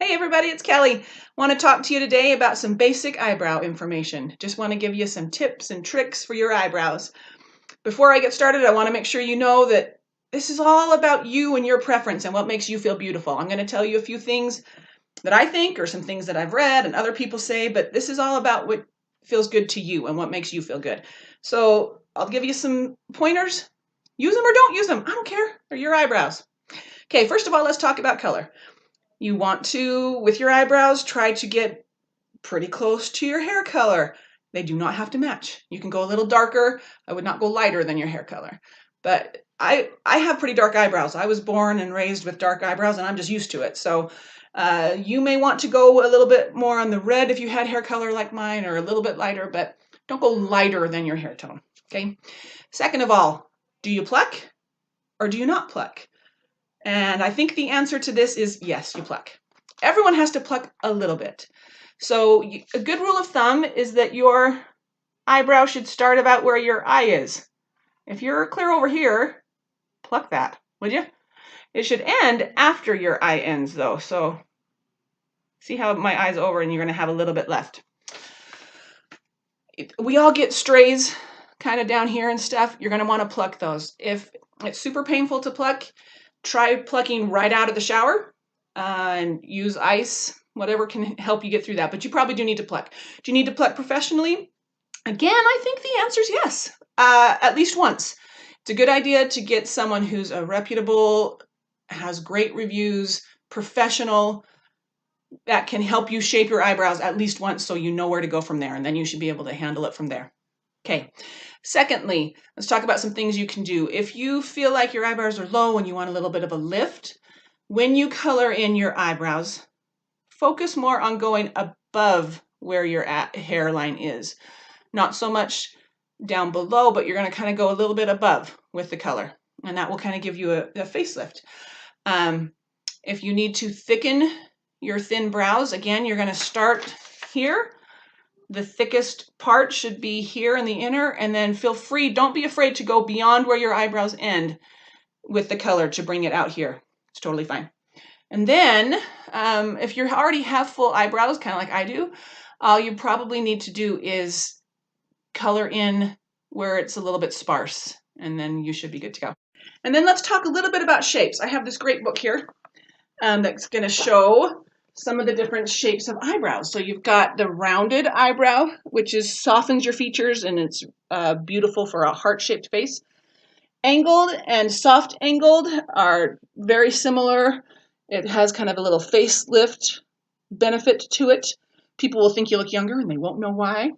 Hey everybody, it's Kelly. Want to talk to you today about some basic eyebrow information. Just want to give you some tips and tricks for your eyebrows. Before I get started, I want to make sure you know that this is all about you and your preference and what makes you feel beautiful. I'm going to tell you a few things that I think or some things that I've read and other people say, but this is all about what feels good to you and what makes you feel good. So I'll give you some pointers. Use them or don't use them. I don't care. They're your eyebrows. Okay, first of all, let's talk about color. You want to, with your eyebrows, try to get pretty close to your hair color. They do not have to match. You can go a little darker. I would not go lighter than your hair color. But I have pretty dark eyebrows. I was born and raised with dark eyebrows, and I'm just used to it. So you may want to go a little bit more on the red if you had hair color like mine, or a little bit lighter, but don't go lighter than your hair tone, okay? Second of all, do you pluck or do you not pluck? And I think the answer to this is yes, you pluck. Everyone has to pluck a little bit. So a good rule of thumb is that your eyebrow should start about where your eye is. If you're clear over here, pluck that, would you? It should end after your eye ends though. So see how my eye's over and you're gonna have a little bit left. We all get strays kind of down here and stuff. You're gonna wanna pluck those. If it's super painful to pluck, try plucking right out of the shower and use ice, whatever can help you get through that. But you probably do need to pluck. Do you need to pluck professionally? Again, I think the answer is yes, at least once. It's a good idea to get someone who's a reputable, has great reviews, professional, that can help you shape your eyebrows at least once so you know where to go from there, and then you should be able to handle it from there. Okay. Secondly, let's talk about some things you can do. If you feel like your eyebrows are low and you want a little bit of a lift, when you color in your eyebrows, focus more on going above where your hairline is. Not so much down below, but you're going to kind of go a little bit above with the color, and that will kind of give you a facelift. If you need to thicken your thin brows, again, you're going to start here. The thickest part should be here in the inner, and then feel free, don't be afraid to go beyond where your eyebrows end with the color to bring it out here. It's totally fine. And then if you already have full eyebrows, kind of like I do, all you probably need to do is color in where it's a little bit sparse, and then you should be good to go. And then let's talk a little bit about shapes. I have this great book here that's going to show some of the different shapes of eyebrows. So you've got the rounded eyebrow, which softens your features, and it's beautiful for a heart-shaped face. Angled and soft angled are very similar. It has kind of a little facelift benefit to it. People will think you look younger and they won't know why.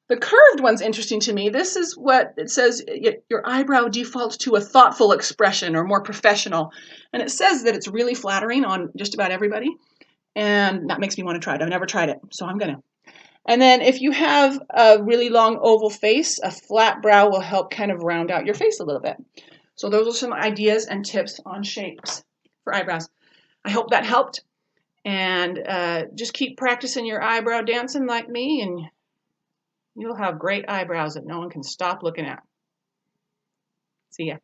The curved one's interesting to me. This is what it says, your eyebrow defaults to a thoughtful expression or more professional. And it says that it's really flattering on just about everybody. And that makes me want to try it. I've never tried it, so I'm gonna. And then if you have a really long oval face, a flat brow will help kind of round out your face a little bit. So those are some ideas and tips on shapes for eyebrows. I hope that helped. And just keep practicing your eyebrow dancing like me, and you'll have great eyebrows that no one can stop looking at. See ya.